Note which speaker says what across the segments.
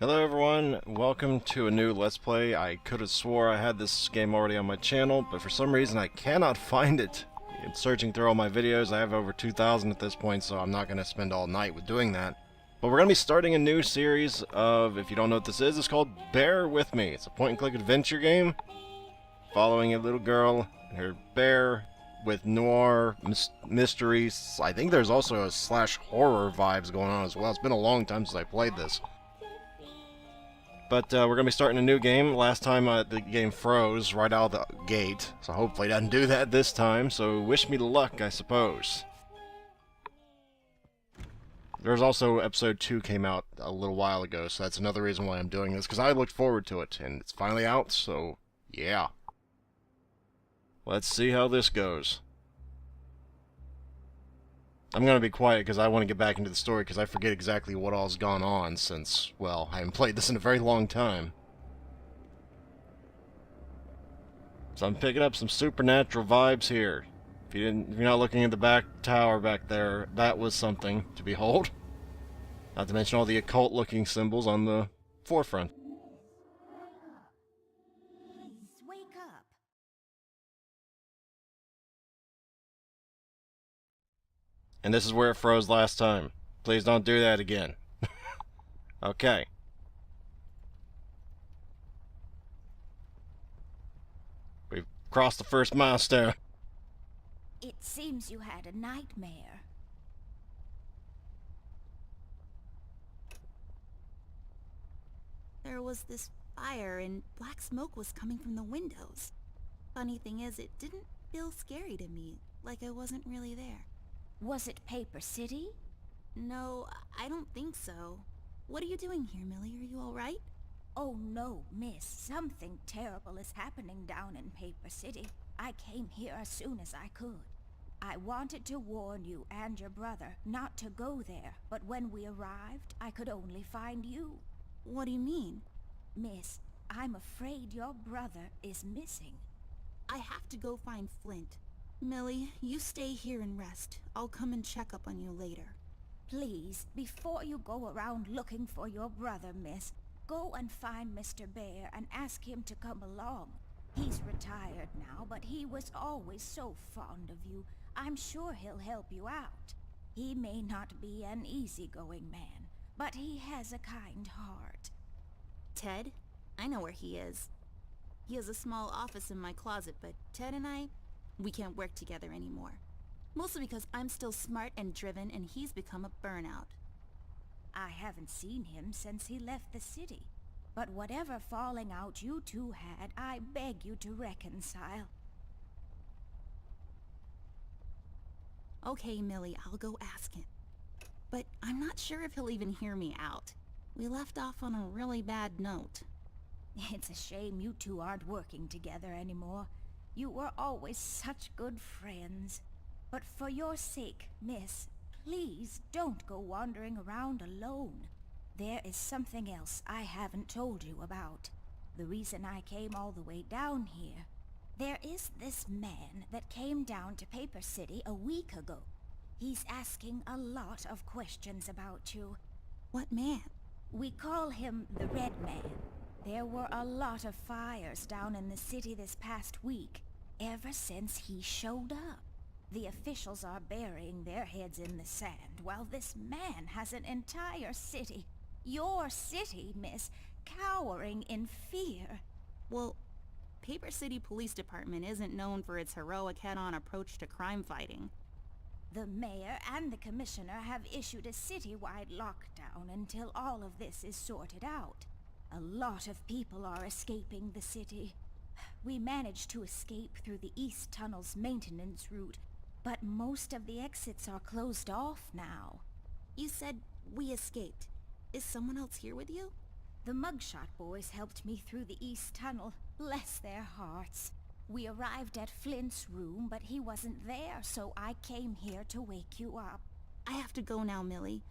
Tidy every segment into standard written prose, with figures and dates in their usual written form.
Speaker 1: Hello everyone, welcome to a new Let's Play. I could have swore I had this game already on my channel, but for some reason I cannot find it. In searching through all my videos, I have over 2,000 at this point, so I'm not going to spend all night with doing that. But we're going to be starting a new series of, if you don't know what this is, it's called Bear With Me. It's a point-and-click adventure game, following a little girl and her bear with noir mysteries. I think there's also a / horror vibes going on as well. It's been a long time since I played this. But we're going to be starting a new game. Last time the game froze right out of the gate, so hopefully it doesn't do that this time. So wish me luck, I suppose. There's also episode 2 came out a little while ago, so that's another reason why I'm doing this, because I looked forward to it, and it's finally out, so yeah. Let's see how this goes. I'm going to be quiet because I want to get back into the story because I forget exactly what all's gone on since, well, I haven't played this in a very long time. So I'm picking up some supernatural vibes here. If you're not looking at the back tower back there, that was something to behold. Not to mention all the occult looking symbols on the forefront.
Speaker 2: Please wake up.
Speaker 1: And this is where it froze last time. Please don't do that again. Okay. We've crossed the first milestone.
Speaker 2: It seems you had a nightmare.
Speaker 3: There was this fire and black smoke was coming from the windows. Funny thing is, it didn't feel scary to me, like I wasn't really there.
Speaker 2: Was it Paper City?
Speaker 3: No, I don't think so. What are you doing here, Millie? Are you alright?
Speaker 2: Oh no, miss. Something terrible is happening down in Paper City. I came here as soon as I could. I wanted to warn you and your brother not to go there, but when we arrived, I could only find you.
Speaker 3: What do you mean?
Speaker 2: Miss, I'm afraid your brother is missing.
Speaker 3: I have to go find Flint. Millie, you stay here and rest. I'll come and check up on you later.
Speaker 2: Please, before you go around looking for your brother, miss, go and find Mr. Bear and ask him to come along. He's retired now, but he was always so fond of you. I'm sure he'll help you out. He may not be an easygoing man, but he has a kind heart.
Speaker 3: Ted? I know where he is. He has a small office in my closet, but Ted and we can't work together anymore. Mostly because I'm still smart and driven and he's become a burnout.
Speaker 2: I haven't seen him since he left the city. But whatever falling out you two had, I beg you to reconcile.
Speaker 3: Okay, Millie, I'll go ask him. But I'm not sure if he'll even hear me out. We left off on a really bad note.
Speaker 2: It's a shame you two aren't working together anymore. You were always such good friends. But for your sake, miss, please don't go wandering around alone. There is something else I haven't told you about. The reason I came all the way down here. There is this man that came down to Paper City a week ago. He's asking a lot of questions about you.
Speaker 3: What man?
Speaker 2: We call him the Red Man. There were a lot of fires down in the city this past week, ever since he showed up. The officials are burying their heads in the sand, while this man has an entire city, your city, miss, cowering in fear.
Speaker 3: Well, Paper City Police Department isn't known for its heroic head-on approach to crime fighting.
Speaker 2: The mayor and the commissioner have issued a citywide lockdown until all of this is sorted out. A lot of people are escaping the city. We managed to escape through the East Tunnel's maintenance route, but most of the exits are closed off now.
Speaker 3: You said we escaped. Is someone else here with you?
Speaker 2: The Mugshot boys helped me through the East Tunnel, bless their hearts. We arrived at Flint's room, but he wasn't there, so I came here to wake you up.
Speaker 3: I have to go now, Millie.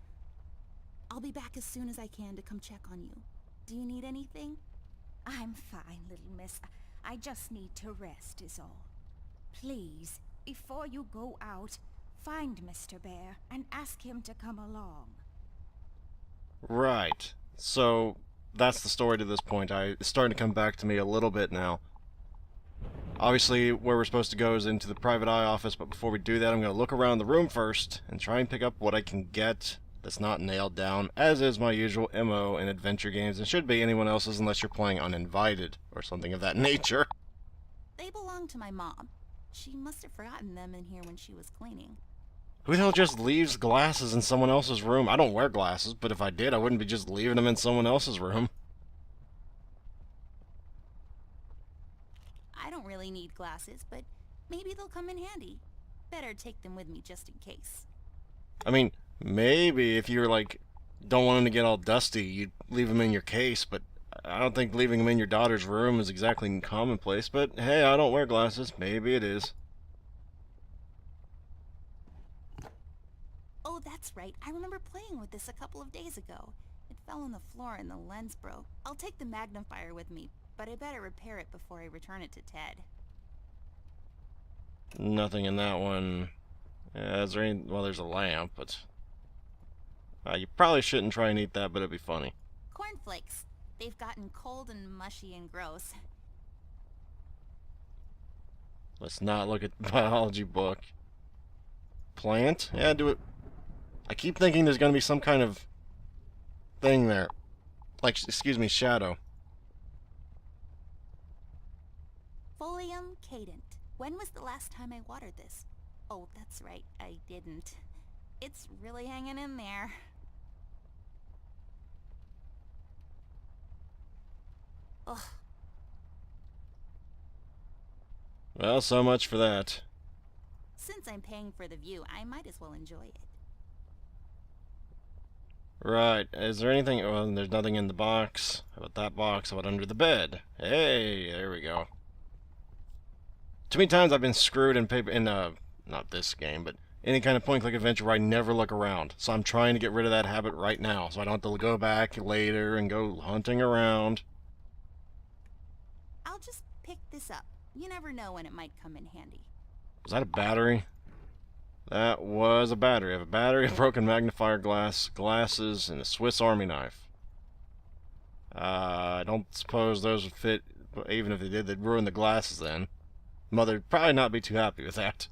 Speaker 3: I'll be back as soon as I can to come check on you. Do you need anything?
Speaker 2: I'm fine, little miss. I just need to rest is all. Please, before you go out, find Mr. Bear and ask him to come along.
Speaker 1: Right. So, that's the story to this point. It's starting to come back to me a little bit now. Obviously, where we're supposed to go is into the private eye office, but before we do that, I'm going to look around the room first and try and pick up what I can get that's not nailed down, as is my usual MO in adventure games, and should be anyone else's unless you're playing uninvited or something of that nature.
Speaker 3: They belong to my mom. She must have forgotten them in here when she was cleaning.
Speaker 1: Who the hell just leaves glasses in someone else's room? I don't wear glasses, but if I did, I wouldn't be just leaving them in someone else's room.
Speaker 3: I don't really need glasses, but maybe they'll come in handy. Better take them with me just in case.
Speaker 1: I mean, maybe if you're like, don't want them to get all dusty, you'd leave them in your case, but I don't think leaving them in your daughter's room is exactly commonplace. But hey, I don't wear glasses. Maybe it is.
Speaker 3: Oh, that's right. I remember playing with this a couple of days ago. It fell on the floor and the lens broke. I'll take the magnifier with me, but I better repair it before I return it to Ted.
Speaker 1: Nothing in that one. Is there any... Well, there's a lamp, but... you probably shouldn't try and eat that, but it'd be funny.
Speaker 3: Cornflakes. They've gotten cold and mushy and gross.
Speaker 1: Let's not look at the biology book. Plant? Yeah, do it. I keep thinking there's going to be some kind of thing there. Like, excuse me, shadow.
Speaker 3: Folium cadent. When was the last time I watered this? Oh, that's right, I didn't. It's really hanging in there. Ugh.
Speaker 1: Well, so much for that.
Speaker 3: Since I'm paying for the view, I might as well enjoy it.
Speaker 1: Right. Is there anything... Well, there's nothing in the box. How about that box? How about under the bed? Hey, there we go. Too many times I've been screwed in paper... not this game, but any kind of point-click adventure where I never look around. So I'm trying to get rid of that habit right now, so I don't have to go back later and go hunting around.
Speaker 3: I'll just pick this up. You never know when it might come in handy.
Speaker 1: Was that a battery? That was a battery. I have a battery, a broken magnifier glass, glasses, and a Swiss Army knife. I don't suppose those would fit, but even if they did, they'd ruin the glasses then. Mother'd probably not be too happy with that.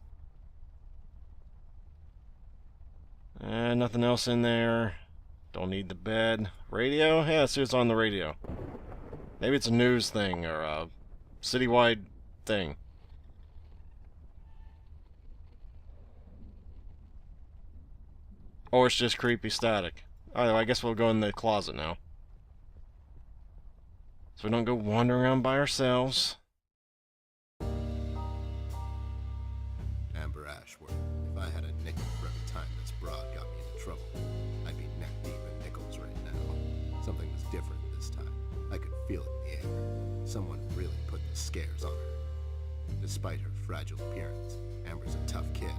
Speaker 1: Nothing else in there. Don't need the bed. Radio? Yeah, let's see what's on the radio. Maybe it's a news thing, or a citywide thing. Or it's just creepy static. Alright, well, I guess we'll go in the closet now. So we don't go wandering around by ourselves.
Speaker 4: Amber Ashworth, if I had a nickel for every time this broad got me into trouble, I'd be neck deep in nickels right now. Something was different this time. I could feel it in the air. Someone really put the scares on her. Despite her fragile appearance, Amber's a tough kid,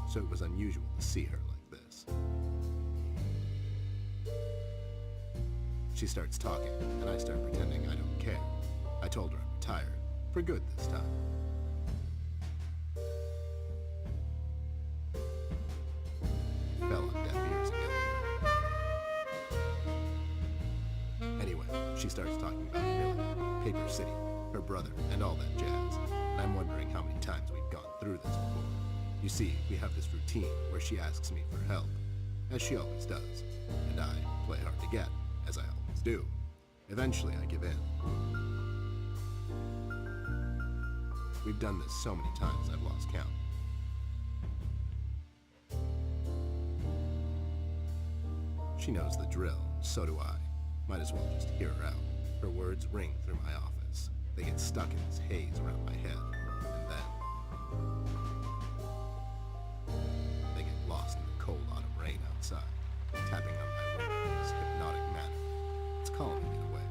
Speaker 4: so it was unusual to see her like this. She starts talking, and I start pretending I don't care. I told her I'm retired, for good this time. Fell on deaf ears again. Anyway, she starts talking about Billy, Paper City, her brother, and all that jazz. And I'm wondering how many times we've gone through this before. You see, we have this routine where she asks me for help, as she always does, and I play hard to get, as I always do. Eventually, I give in. We've done this so many times I've lost count. She knows the drill, so do I. Might as well just hear her out. Her words ring through my office. They get stuck in this haze around my head, and then they get lost in the cold autumn rain outside, tapping on my window in this hypnotic manner. It's calming me in a way,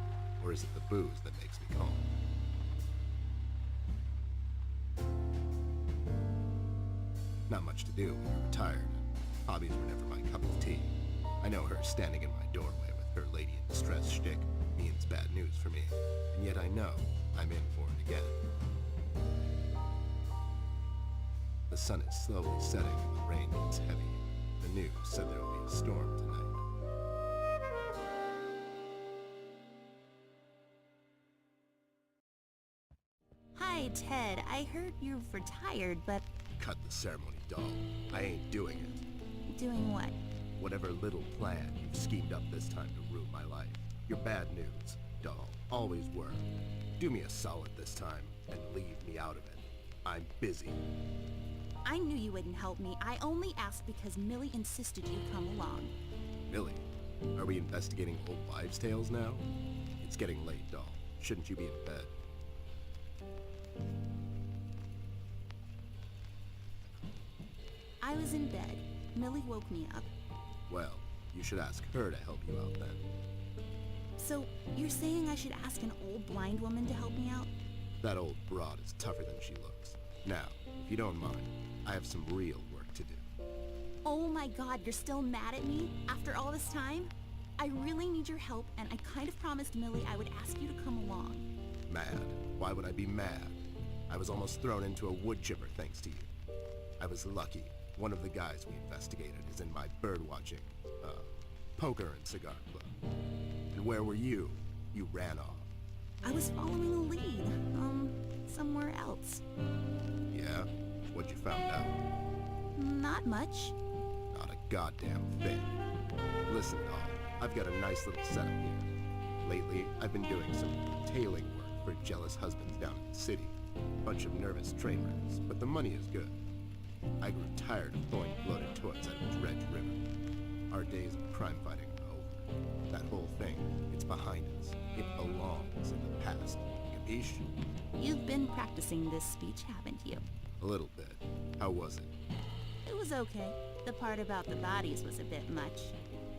Speaker 4: or is it the booze that makes me calm? Not much to do when you're retired. Hobbies were never my cup of tea. I know her standing in my doorway with her lady in distress shtick means bad news for me, and yet I know I'm in for it again. The sun is slowly setting and the rain gets heavy. The news said there will be a storm tonight.
Speaker 3: Hey, Ted, I heard you've retired, but
Speaker 4: Cut the ceremony, doll. I ain't doing it.
Speaker 3: doing what?
Speaker 4: Whatever little plan you've schemed up this time to ruin my life. You're bad news, doll. Always were. Do me a solid this time and leave me out of it. I'm busy.
Speaker 3: I knew you wouldn't help me. I only asked because Millie insisted you come along.
Speaker 4: Millie, are we investigating old wives' tales now? It's getting late, doll. Shouldn't you be in bed?
Speaker 3: I was in bed. Millie woke me up.
Speaker 4: Well, you should ask her to help you out then.
Speaker 3: So, you're saying I should ask an old blind woman to help me out?
Speaker 4: That old broad is tougher than she looks. Now, if you don't mind, I have some real work to do.
Speaker 3: Oh my god, you're still mad at me? After all this time? I really need your help, and I kind of promised Millie I would ask you to come along.
Speaker 4: Mad? Why would I be mad? I was almost thrown into a wood chipper thanks to you. I was lucky. One of the guys we investigated is in my bird-watching, poker and cigar club. And where were you? You ran off.
Speaker 3: I was following a lead, somewhere else.
Speaker 4: Yeah? What'd you found out?
Speaker 3: Not much.
Speaker 4: Not a goddamn thing. Listen, doll, I've got a nice little setup here. Lately, I've been doing some tailing work for jealous husbands down in the city. Bunch of nervous train wrecks, but the money is good. I grew tired of throwing bloated toys out of Dredge River. Our days of crime fighting are over. That whole thing, it's behind us. It belongs in the past. Capiche?
Speaker 3: You've been practicing this speech, haven't you?
Speaker 4: A little bit. How was it?
Speaker 3: It was okay. The part about the bodies was a bit much.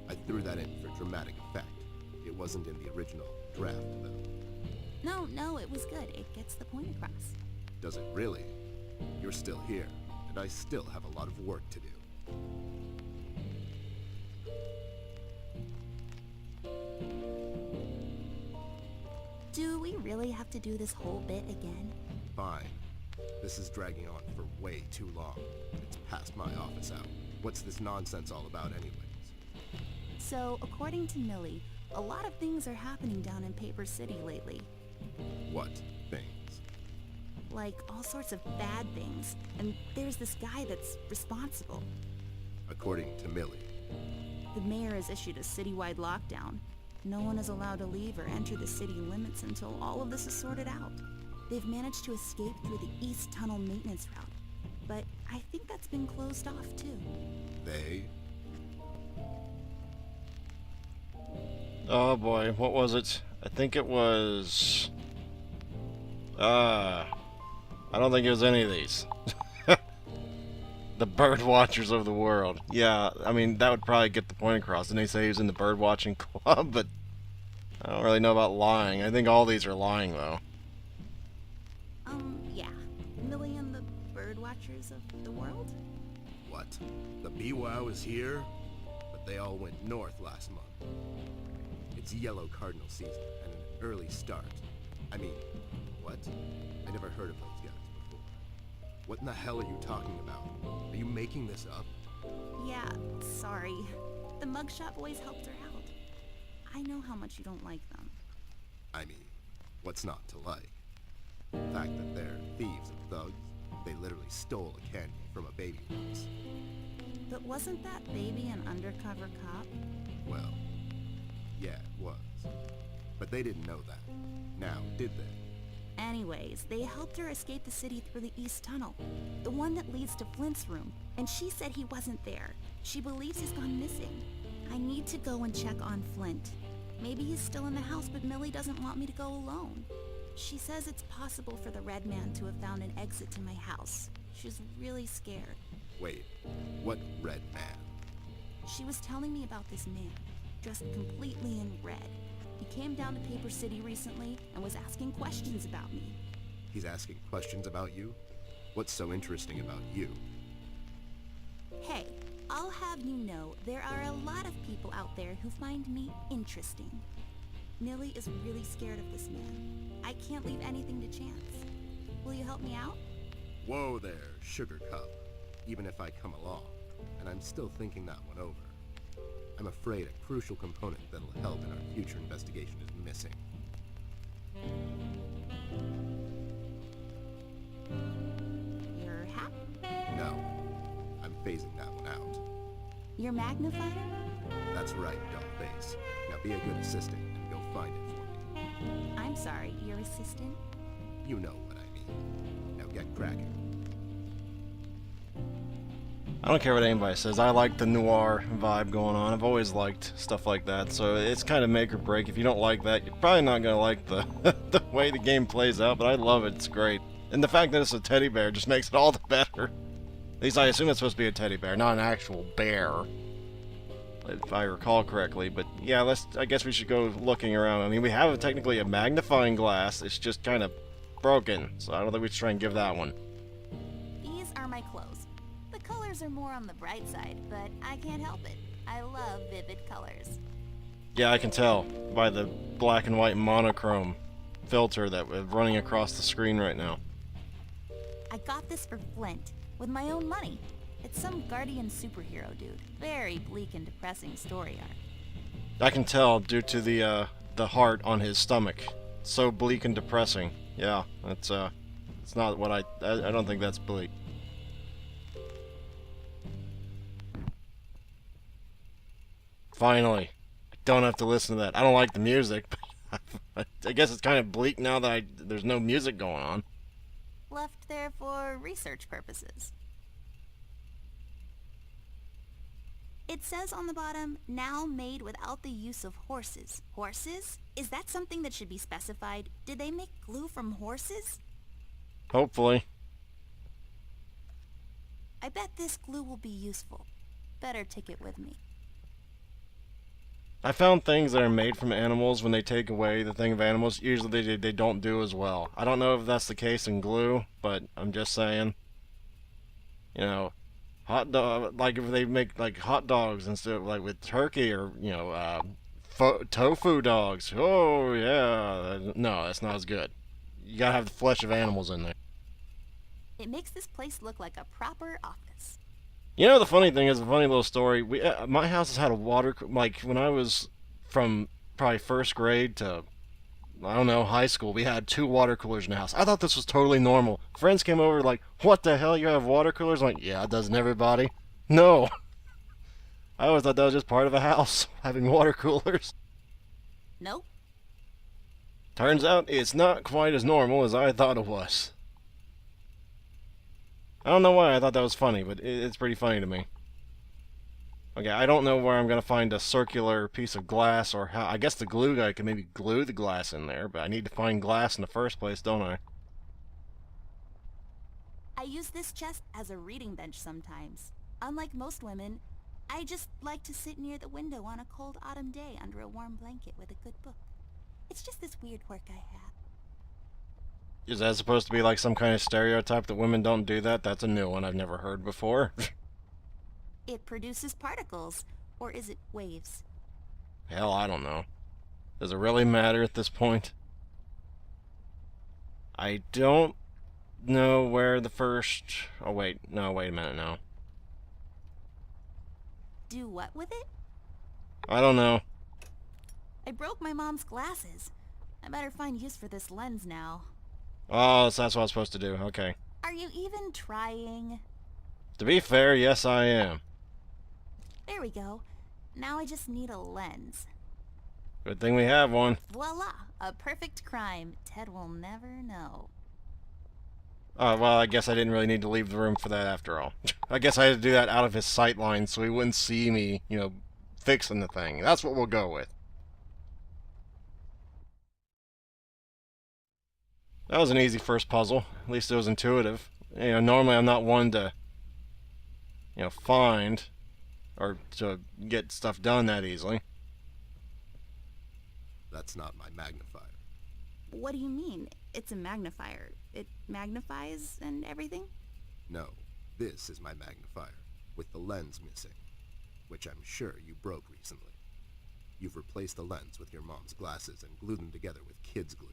Speaker 4: I threw that in for dramatic effect. It wasn't in the original draft, though.
Speaker 3: No, it was good. It gets the point across.
Speaker 4: Does it really? You're still here, and I still have a lot of work to do.
Speaker 3: Do we really have to do this whole bit again?
Speaker 4: Fine. This is dragging on for way too long. It's past my office hour. What's this nonsense all about anyways?
Speaker 3: So, according to Millie, a lot of things are happening down in Paper City lately.
Speaker 4: What things?
Speaker 3: Like, all sorts of bad things. And there's this guy that's responsible.
Speaker 4: According to Millie.
Speaker 3: The mayor has issued a citywide lockdown. No one is allowed to leave or enter the city limits until all of this is sorted out. They've managed to escape through the East Tunnel maintenance route. But I think that's been closed off, too.
Speaker 4: They?
Speaker 1: Oh boy, what was it? I think it was... I don't think it was any of these. The bird watchers of the world. Yeah, I mean, that would probably get the point across. Didn't they say he was in the bird watching club? But I don't really know about lying. I think all these are lying, though.
Speaker 3: Yeah. Millie and the bird watchers of the world?
Speaker 4: What? The BWOW is here? But they all went north last month. It's yellow cardinal season and an early start. I mean, what? I never heard of those guys before. What in the hell are you talking about? Are you making this up?
Speaker 3: Yeah, sorry. The mugshot boys helped her out. I know how much you don't like them.
Speaker 4: I mean, what's not to like? The fact that they're thieves and thugs, they literally stole a candy from a baby once.
Speaker 3: But wasn't that baby an undercover cop?
Speaker 4: Well, yeah, it was. But they didn't know that. Now, did they?
Speaker 3: Anyways, they helped her escape the city through the East Tunnel, the one that leads to Flint's room, and she said he wasn't there. She believes he's gone missing. I need to go and check on Flint. Maybe he's still in the house, but Millie doesn't want me to go alone. She says it's possible for the Red Man to have found an exit to my house. She's really scared.
Speaker 4: Wait, what red man?
Speaker 3: She was telling me about this man, dressed completely in red. He came down to Paper City recently and was asking questions about me.
Speaker 4: He's asking questions about you? What's so interesting about you?
Speaker 3: Hey, I'll have you know there are a lot of people out there who find me interesting. Millie is really scared of this man. I can't leave anything to chance. Will you help me out?
Speaker 4: Whoa there, sugar cup. Even if I come along, and I'm still thinking that one over. I'm afraid a crucial component that'll help in our future investigation is missing.
Speaker 3: Your magnifier?
Speaker 4: That's right, dollface. Now be a good assistant and go find it for me.
Speaker 3: I'm sorry, your assistant?
Speaker 4: You know what I mean. Now get cracking.
Speaker 1: I don't care what anybody says. I like the noir vibe going on. I've always liked stuff like that, so it's kind of make or break. If you don't like that, you're probably not gonna like the the way the game plays out. But I love it. It's great, and the fact that it's a teddy bear just makes it all the better. At least I assume it's supposed to be a teddy bear, not an actual bear, if I recall correctly. But yeah, I guess we should go looking around. I mean, we have technically a magnifying glass. It's just kind of broken, so I don't think we should try and give that one.
Speaker 3: These are my clothes. The colors are more on the bright side, but I can't help it. I love vivid colors.
Speaker 1: Yeah, I can tell by the black and white monochrome filter that we're running across the screen right now.
Speaker 3: I got this for Flint, with my own money. It's some guardian superhero dude. Very bleak and depressing story arc.
Speaker 1: I can tell due to the heart on his stomach. So bleak and depressing. Yeah, it's not what I don't think that's bleak. Finally, I don't have to listen to that. I don't like the music, but I guess it's kind of bleak now that there's no music going on.
Speaker 3: Left there for research purposes. It says on the bottom, now made without the use of horses. Horses? Is that something that should be specified? Did they make glue from horses?
Speaker 1: Hopefully.
Speaker 3: I bet this glue will be useful. Better take it with me.
Speaker 1: I found things that are made from animals, when they take away the thing of animals, usually they don't do as well. I don't know if that's the case in glue, but I'm just saying. You know, hot dog, like if they make like hot dogs instead of like with turkey, or you know, tofu dogs. Oh yeah, no, that's not as good. You gotta have the flesh of animals in there.
Speaker 3: It makes this place look like a proper office.
Speaker 1: You know, the funny thing is, a funny little story. My house has had a water, like when I was from probably first grade to, I don't know, high school, we had 2 water coolers in the house. I thought this was totally normal. Friends came over like, what the hell, you have water coolers? I'm like, yeah, doesn't everybody? No. I always thought that was just part of a house, having water coolers.
Speaker 3: Nope.
Speaker 1: Turns out it's not quite as normal as I thought it was. I don't know why I thought that was funny, but it's pretty funny to me. Okay, I don't know where I'm going to find a circular piece of glass, or how. I guess the glue guy can maybe glue the glass in there, but I need to find glass in the first place, don't I?
Speaker 3: I use this chest as a reading bench sometimes. Unlike most women, I just like to sit near the window on a cold autumn day under a warm blanket with a good book. It's just this weird quirk I have.
Speaker 1: Is that supposed to be like some kind of stereotype that women don't do that? That's a new one I've never heard before.
Speaker 3: It produces particles. Or is it waves?
Speaker 1: Hell, I don't know. Does it really matter at this point? I don't know where the first... Oh, wait. No, wait a minute now.
Speaker 3: Do what with it?
Speaker 1: I don't know.
Speaker 3: I broke my mom's glasses. I better find use for this lens now.
Speaker 1: Oh, so that's what I was supposed to do. Okay.
Speaker 3: Are you even trying?
Speaker 1: To be fair, yes I am.
Speaker 3: There we go. Now I just need a lens.
Speaker 1: Good thing we have one.
Speaker 3: Voila! A perfect crime. Ted will never know.
Speaker 1: Oh, well, I guess I didn't really need to leave the room for that after all. I guess I had to do that out of his sight line so he wouldn't see me, you know, fixing the thing. That's what we'll go with. That was an easy first puzzle. At least it was intuitive. You know, normally I'm not one to, you know, find or to get stuff done that easily.
Speaker 4: That's not my magnifier.
Speaker 3: What do you mean? It's a magnifier. It magnifies and everything?
Speaker 4: No, this is my magnifier, with the lens missing, which I'm sure you broke recently. You've replaced the lens with your mom's glasses and glued them together with kids' glue.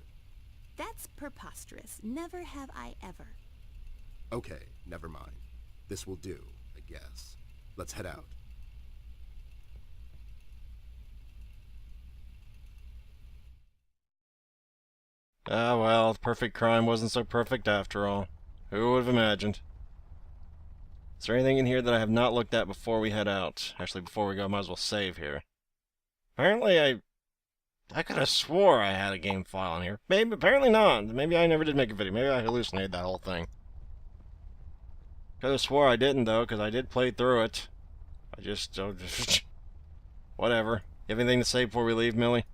Speaker 3: That's preposterous. Never have I ever.
Speaker 4: Okay, never mind. This will do, I guess. Let's head out.
Speaker 1: Ah, well, perfect crime wasn't so perfect after all. Who would have imagined? Is there anything in here that I have not looked at before we head out? Actually, before we go, I might as well save here. Apparently, I could have swore I had a game file in here. Maybe, apparently not. Maybe I never did make a video. Maybe I hallucinated that whole thing. Could have swore I didn't, though, because I did play through it. I just, whatever. You have anything to say before we leave, Millie?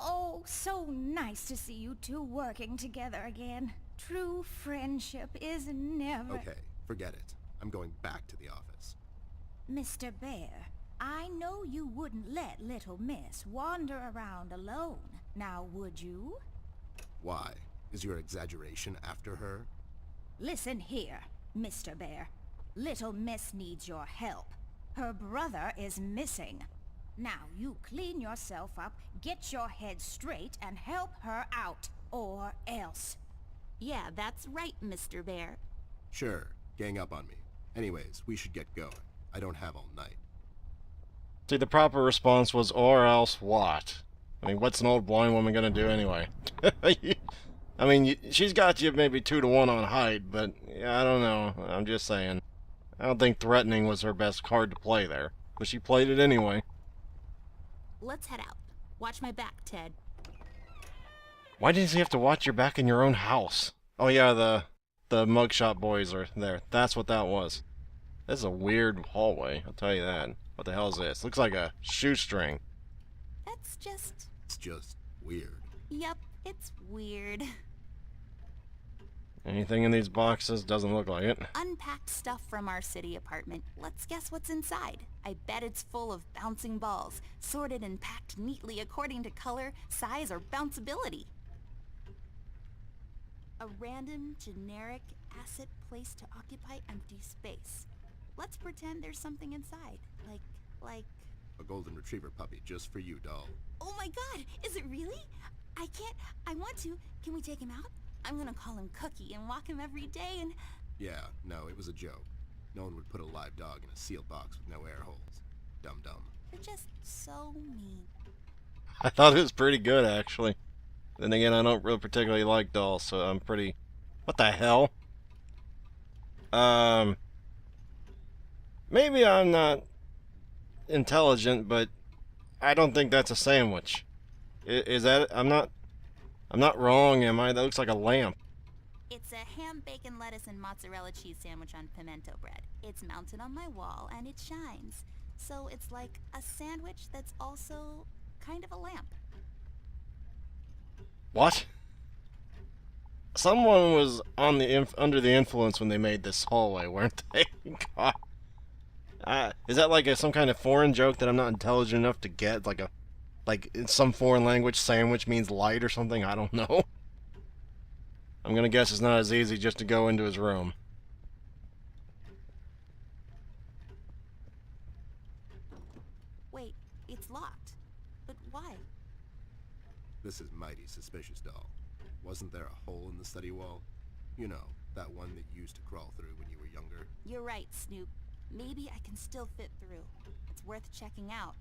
Speaker 2: Oh, so nice to see you two working together again. True friendship is never...
Speaker 4: Okay, forget it. I'm going back to the office.
Speaker 2: Mr. Bear, I know you wouldn't let little Miss wander around alone. Now, would you?
Speaker 4: Why? Is your exaggeration after her?
Speaker 2: Listen here, Mr. Bear. Little Miss needs your help. Her brother is missing. Now, you clean yourself up, get your head straight, and help her out. Or else.
Speaker 3: Yeah, that's right, Mr. Bear.
Speaker 4: Sure, gang up on me. Anyways, we should get going. I don't have all night.
Speaker 1: See, the proper response was, or else what? I mean, what's an old blind woman gonna do anyway? I mean, she's got you maybe 2-to-1 on height, but yeah, I don't know. I'm just saying. I don't think threatening was her best card to play there. But she played it anyway.
Speaker 3: Let's head out. Watch my back, Ted.
Speaker 1: Why does he have to watch your back in your own house? Oh yeah, the mugshot boys are there. That's what that was. This is a weird hallway, I'll tell you that. What the hell is this? Looks like a shoestring.
Speaker 3: That's just...
Speaker 4: It's just weird.
Speaker 3: Yep, it's weird.
Speaker 1: Anything in these boxes? Doesn't look like it.
Speaker 3: Unpacked stuff from our city apartment. Let's guess what's inside. I bet it's full of bouncing balls, sorted and packed neatly according to color, size, or bounceability. A random, generic asset placed to occupy empty space. Let's pretend there's something inside. Like...
Speaker 4: A golden retriever puppy just for you, doll.
Speaker 3: Oh my god, is it really? I want to. Can we take him out? I'm gonna call him Cookie and walk him every day and...
Speaker 4: Yeah, no, it was a joke. No one would put a live dog in a sealed box with no air holes. Dum-dum.
Speaker 3: You're just so mean.
Speaker 1: I thought it was pretty good, actually. Then again, I don't really particularly like dolls, so I'm pretty... What the hell? Maybe I'm not intelligent, but I don't think that's a sandwich. Is that... I'm not wrong, am I? That looks like a lamp.
Speaker 3: It's a ham, bacon, lettuce, and mozzarella cheese sandwich on pimento bread. It's mounted on my wall, and it shines. So it's like a sandwich that's also kind of a lamp.
Speaker 1: What? Someone was on the under the influence when they made this hallway, weren't they? God. Is that like some kind of foreign joke that I'm not intelligent enough to get? Like in some foreign language, sandwich means light or something? I don't know. I'm gonna guess it's not as easy just to go into his room.
Speaker 3: Wait, it's locked. But why?
Speaker 4: This is mighty suspicious, doll. Wasn't there a hole in the study wall? You know, that one that you used to crawl through when you were younger.
Speaker 3: You're right, Snoop. Maybe I can still fit through. It's worth checking out.